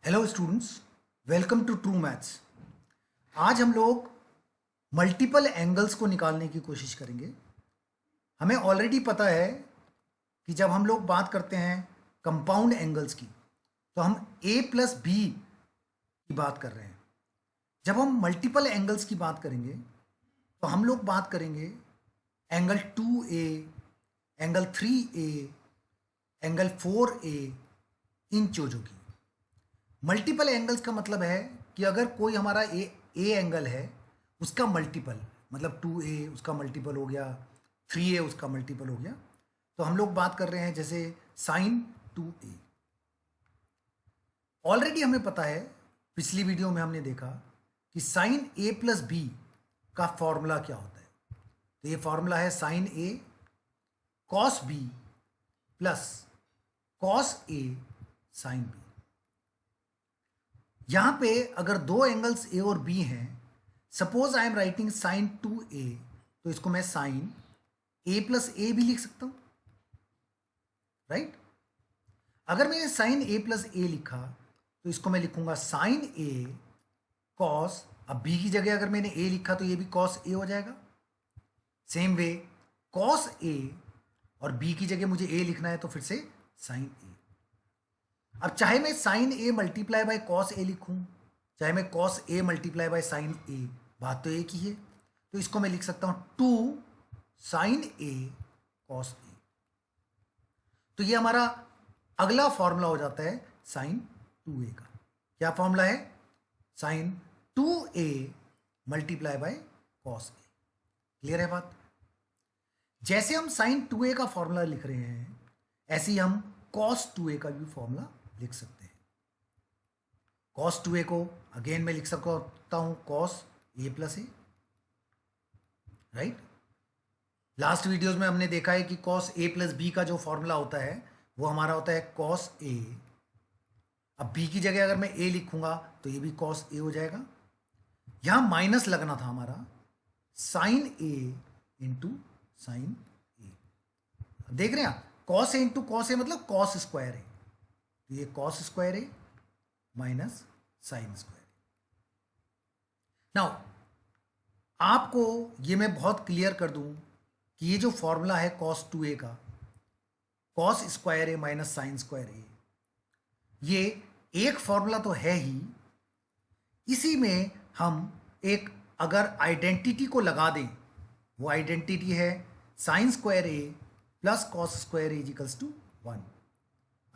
Hello students, welcome to true maths. आज हम लोग मल्टीपल एंगल्स को निकालने की कोशिश करेंगे। हमें ऑलरेडी पता है कि जब हम लोग बात करते हैं कंपाउंड एंगल्स की तो हम a प्लस बी की बात कर रहे हैं। जब हम मल्टीपल एंगल्स की बात करेंगे तो हम लोग बात करेंगे angle 2a, angle 3a, angle 4a, इन चीज़ों की। मल्टीपल एंगल्स का मतलब है कि अगर कोई हमारा ए एंगल है उसका मल्टीपल, मतलब 2a उसका मल्टीपल हो गया, 3a उसका मल्टीपल हो गया, तो हम लोग बात कर रहे हैं जैसे साइन 2a। ऑलरेडी हमें पता है, पिछली वीडियो में हमने देखा कि साइन a प्लस बी का फॉर्मूला क्या होता है। तो ये फॉर्मूला है sine a cos b plus cos a sine b। यहां पे अगर दो एंगल्स ए और बी हैं, suppose I am writing sine 2a, तो इसको मैं साइन a प्लस ए भी लिख सकता हूं, राइट। अगर मैंने साइन a प्लस ए लिखा तो इसको मैं लिखूंगा साइन a कॉस, अब b की जगह अगर मैंने a लिखा तो ये भी कॉस a हो जाएगा। सेम वे कॉस a, और b की जगह मुझे a लिखना है तो फिर से साइन a। अब चाहे मैं sine a multiply by cos a लिखूं, चाहे मैं cos a multiply by sine a, बात तो एक ही है। तो इसको मैं लिख सकता हूं 2 साइन ए कॉस ए। तो ये हमारा अगला फॉर्मूला हो जाता है साइन 2a का। क्या फॉर्मूला है? Sine 2a multiply by cos A. Clear है बात? जैसे हम साइन 2a का फॉर्मूला लिख रहे हैं, ऐसे ही हम कॉस 2a का भी फॉर्मूला लिख सकते हैं। कॉस 2a को अगेन मैं लिख सकता हूं cos A plus A, right. Last videos में हमने देखा है कि कॉस ए प्लस बी का जो फॉर्मूला होता है वो हमारा होता है कॉस ए। अब बी की जगह अगर मैं ए लिखूंगा तो ये भी कॉस ए हो जाएगा। यहां माइनस लगना था हमारा sign A into sine a. देख रहे हैं आप, कॉस ए इंटू कॉस ए मतलब कॉस स्क्वायर है, तो ये कॉस स्क्वायर है माइनस साइन स्क्वायर। नाउ आपको ये मैं बहुत क्लियर कर दूं कि ये जो फॉर्मूला है कॉस 2a का, cos square A minus sine square ए, ये एक फॉर्मूला तो है ही, इसी में हम एक अगर आइडेंटिटी को लगा दें, वो आइडेंटिटी है sine square A plus cos square A equals to 1।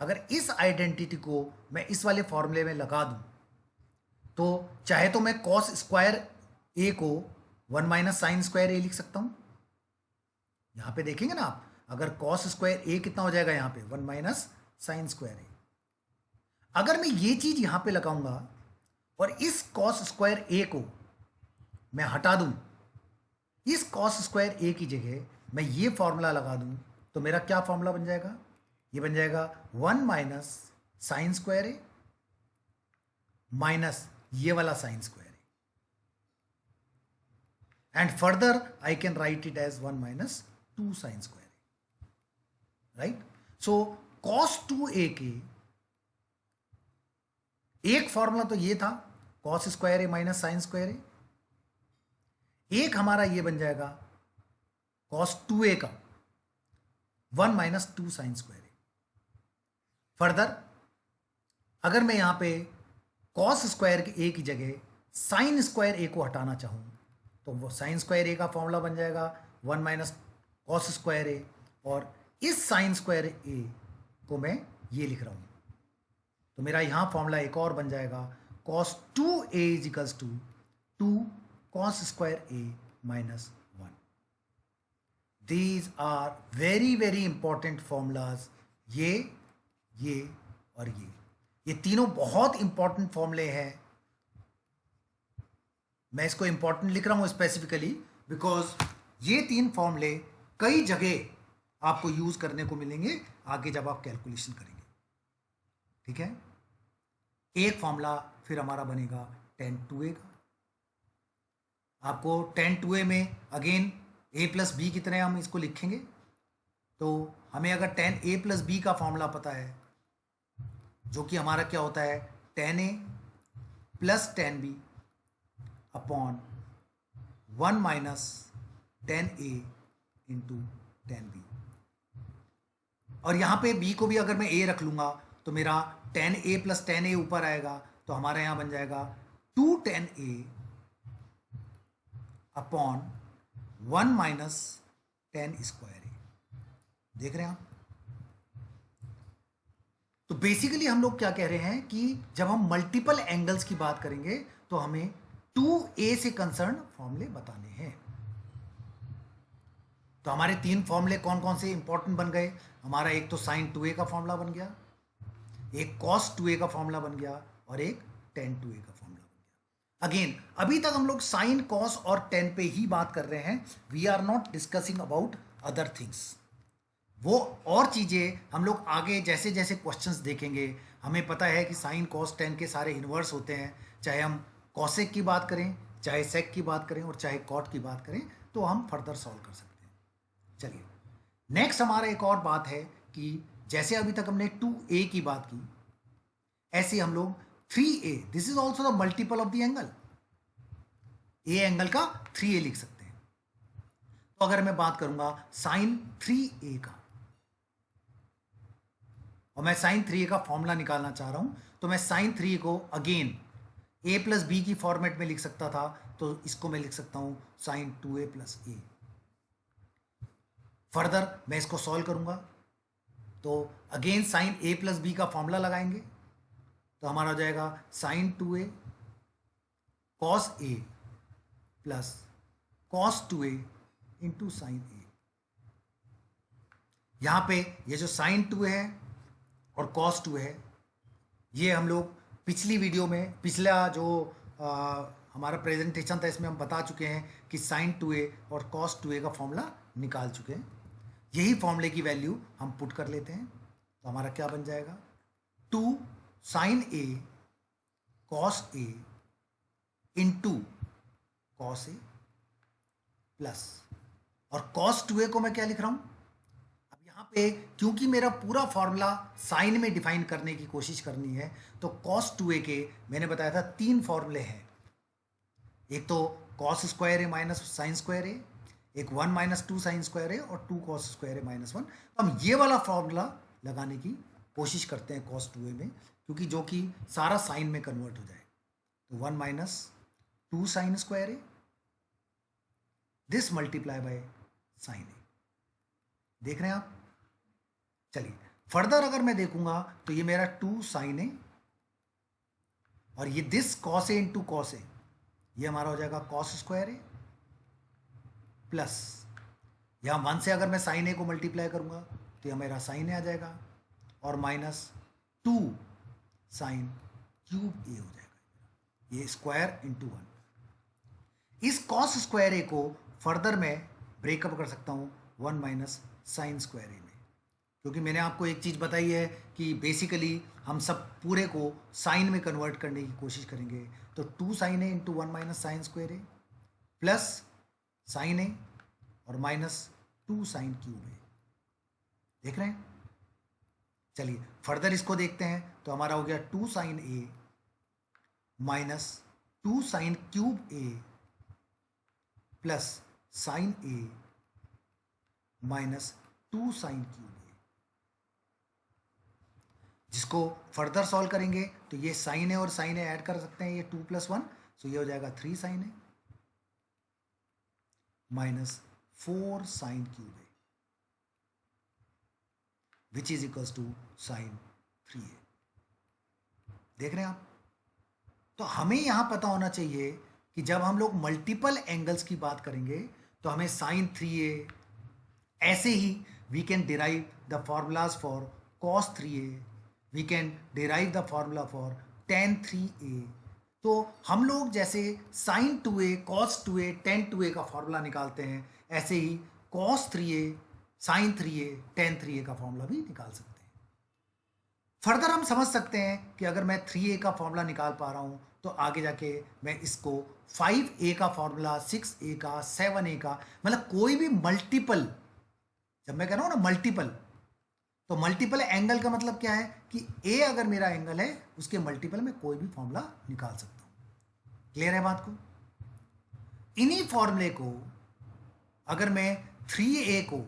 अगर इस आइडेंटिटी को मैं इस वाले फॉर्मूले में लगा दूं तो चाहे तो मैं कॉस स्क्वायर ए को 1 माइनस साइन स्क्वायर ए लिख सकता हूं। यहां पे देखेंगे ना आप, अगर कॉस स्क्वायर ए कितना हो जाएगा यहां पे 1 माइनस साइन स्क्वायर ए। अगर मैं ये चीज यहां पे लगाऊंगा और इस कॉस स्क्वायर ए को मैं हटा दूं, इस कॉस स्क्वायर ए की जगह मैं ये फॉर्मूला लगा दूं, तो मेरा क्या फॉर्मूला बन जाएगा? ये बन जाएगा 1 minus sine square A minus ये वाला sine square A, and further I can write it as 1 minus 2 sine square A, right. So cos 2a के एक फॉर्मूला तो ये था cos square A minus sine square A, एक हमारा ये बन जाएगा कॉस 2a का 1 minus 2 sine square A. Further अगर मैं यहां पे कॉस स्क्वायर ए की जगह साइन स्क्वायर ए को हटाना चाहूं तो वो साइन स्क्वायर ए का फॉर्मूला बन जाएगा 1 माइनस कॉस स्क्वायर ए, और इस साइन स्क्वायर ए को मैं ये लिख रहा हूं, तो मेरा यहां फॉर्मूला एक और बन जाएगा cos 2a equals to 2 cos square A minus 1। These are very very important formulas. ये और ये तीनों बहुत इंपॉर्टेंट फॉर्मूले हैं। मैं इसको इंपॉर्टेंट लिख रहा हूं स्पेसिफिकली बिकॉज ये तीन फॉर्मूले कई जगह आपको यूज करने को मिलेंगे आगे जब आप कैलकुलेशन करेंगे, ठीक है। एक फॉर्मूला फिर हमारा बनेगा tan 2a का। आपको tan 2a में अगेन a प्लस बी की तरह हम इसको लिखेंगे, तो हमें अगर tan a प्लस बी का फॉर्मूला पता है, जो कि हमारा क्या होता है tan a plus tan b upon 1 minus tan a into tan b. और यहाँ पे b को भी अगर मैं a रख लूँगा तो मेरा टेन ए प्लस टेन ए ऊपर आएगा, तो हमारे यहाँ बन जाएगा 2 टेन ए अपॉन 1 माइनस टेन स्क्वायर ए। देख रहे हैं आप? तो बेसिकली हम लोग क्या कह रहे हैं कि जब हम मल्टीपल एंगल्स की बात करेंगे तो हमें 2a से कंसर्न फॉर्मूले बताने हैं। तो हमारे तीन फॉर्मूले कौन कौन से इंपॉर्टेंट बन गए? हमारा एक तो साइन 2a का फॉर्मूला बन गया, एक कॉस 2a का फॉर्मूला बन गया, और एक टेन 2a का फॉर्मूला बन गया। अगेन अभी तक हम लोग साइन, कॉस और टेन पे ही बात कर रहे हैं। We are not discussing about other things. वो और चीज़ें हम लोग आगे जैसे जैसे क्वेश्चंस देखेंगे, हमें पता है कि साइन कॉस टेन के सारे इन्वर्स होते हैं, चाहे हम कॉसेक की बात करें, चाहे सेक की बात करें, और चाहे कॉट की बात करें, तो हम फर्दर सॉल्व कर सकते हैं। चलिए नेक्स्ट हमारा एक और बात है कि जैसे अभी तक हमने 2a की बात की, ऐसे हम लोग 3a, this is also the multiple of the angle, A angle का 3a लिख सकते हैं। तो अगर मैं बात करूंगा साइन 3a का, और मैं साइन 3a का फॉर्मूला निकालना चाह रहा हूं, तो मैं साइन 3a को अगेन a प्लस बी की फॉर्मेट में लिख सकता था, तो इसको मैं लिख सकता हूं साइन 2a प्लस ए। फर्दर मैं इसको सॉल्व करूंगा तो again sine a plus B का फॉर्मूला लगाएंगे, तो हमारा हो जाएगा sine 2a cos a plus cos 2a into sine a। यहां पे ये जो साइन 2a है और कॉस 2 है, ये हम लोग पिछली वीडियो में, पिछला जो हमारा प्रेजेंटेशन था, इसमें हम बता चुके हैं कि साइन 2a और कॉस 2a का फॉर्मूला निकाल चुके हैं। यही फॉर्मूले की वैल्यू हम पुट कर लेते हैं, तो हमारा क्या बन जाएगा 2 sine a cos a into cos a plus, और कॉस 2a को मैं क्या लिख रहा हूं यहाँ पे, क्योंकि मेरा पूरा फॉर्मूला साइन में डिफाइन करने की कोशिश करनी है, तो कॉस 2a के मैंने बताया था तीन फॉर्मूले हैं। एक तो cos square A minus sine square A, एक 1 माइनस 2 साइन स्क्वायर ए, और 2 कॉस स्क्वायर ए माइनस 1। तो हम ये वाला फॉर्मूला लगाने की कोशिश करते हैं कॉस 2a में, क्योंकि जो कि सारा साइन में कन्वर्ट हो जाए। तो 1 minus 2 sine square a, this multiply by sine a. देख रहे हैं आप? चलिए फर्दर अगर मैं देखूंगा तो ये मेरा 2 साइन ए, और ये this cos a into cos a, ये हमारा हो जाएगा कॉस स्क्वायर ए प्लस, यहां 1 से अगर मैं साइन ए को मल्टीप्लाई करूंगा तो यह मेरा साइन ए आ जाएगा, और माइनस 2 साइन क्यूब ए हो जाएगा, ये स्क्वायर इंटू 1। इस कॉस स्क्वायर ए को फर्दर मैं ब्रेकअप कर सकता हूं 1 माइनस साइन स्क्वायर ए में, क्योंकि मैंने आपको एक चीज़ बताई है कि बेसिकली हम सब पूरे को साइन में कन्वर्ट करने की कोशिश करेंगे। तो 2 sign A into 1 minus sine square A plus sign a और माइनस 2 साइन क्यूब ए। देख रहे हैं? चलिए फर्दर इसको देखते हैं, तो हमारा हो गया 2 sign A minus 2 sign cube A plus sign A minus 2 sign cube ए। जिसको फर्दर सॉल्व करेंगे तो ये साइन ए और साइन ए ऐड कर सकते हैं, ये 2 प्लस 1, सो ये हो जाएगा 3 sine A minus 4 sine cube A, which is equals to sine 3a। देख रहे हैं आप? तो हमें यहां पता होना चाहिए कि जब हम लोग मल्टीपल एंगल्स की बात करेंगे तो हमें साइन 3a, ऐसे ही we can derive the formulas for cos 3a, we can derive the formula for tan 3a। तो हम लोग जैसे sign 2a, cos 2a, ten 2a का फॉर्मूला निकालते हैं, ऐसे ही cos 3a, sign 3a, ten 3a का फॉर्मूला भी निकाल सकते हैं। फर्दर हम समझ सकते हैं कि अगर मैं 3a का फॉर्मूला निकाल पा रहा हूं तो आगे जाके मैं इसको 5a का फॉर्मूला, 6a का, 7a का, मतलब कोई भी मल्टीपल, जब मैं कह रहा हूं ना मल्टीपल, तो मल्टीपल एंगल का मतलब क्या है कि ए अगर मेरा एंगल है उसके मल्टीपल में कोई भी फॉर्मूला निकाल सकता हूं। क्लियर है बात को? इन्हीं फॉर्मूले को अगर मैं 3a को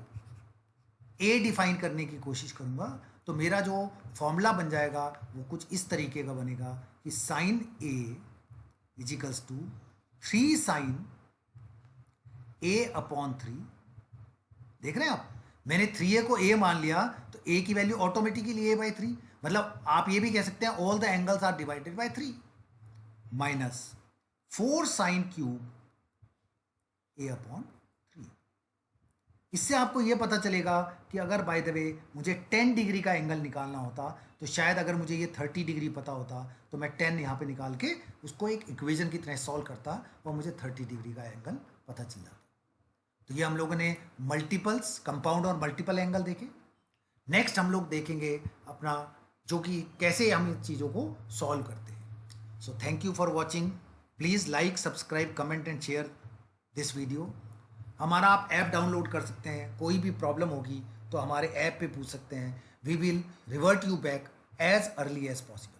ए डिफाइन करने की कोशिश करूंगा तो मेरा जो फॉर्मूला बन जाएगा वो कुछ इस तरीके का बनेगा कि sine A equals to 3 sine A upon 3। देख रहे हैं आप, मैंने 3a को a मान लिया तो a की वैल्यू ऑटोमेटिकली a/3, मतलब आप ये भी कह सकते हैं all the angles are divided by 3 minus 4 sine cube a upon 3। इससे आपको ये पता चलेगा कि अगर बाय द वे मुझे 10 डिग्री का एंगल निकालना होता तो शायद अगर मुझे ये 30 डिग्री पता होता तो मैं 10 यहाँ पे निकाल के उसको एक इक्वेशन की तरह सॉल्व करता और मुझे 30 डिग्री का एंगल पता चल जाता। तो ये हम लोगों ने मल्टीपल्स, कंपाउंड और मल्टीपल एंगल देखे। नेक्स्ट हम लोग देखेंगे अपना जो कि कैसे हम इन चीज़ों को सॉल्व करते हैं। So thank you for watching. Please like, subscribe, comment and share this video. हमारा आप ऐप डाउनलोड कर सकते हैं, कोई भी प्रॉब्लम होगी तो हमारे ऐप पे पूछ सकते हैं। We will revert you back as early as possible.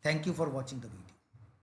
Thank you for watching the video.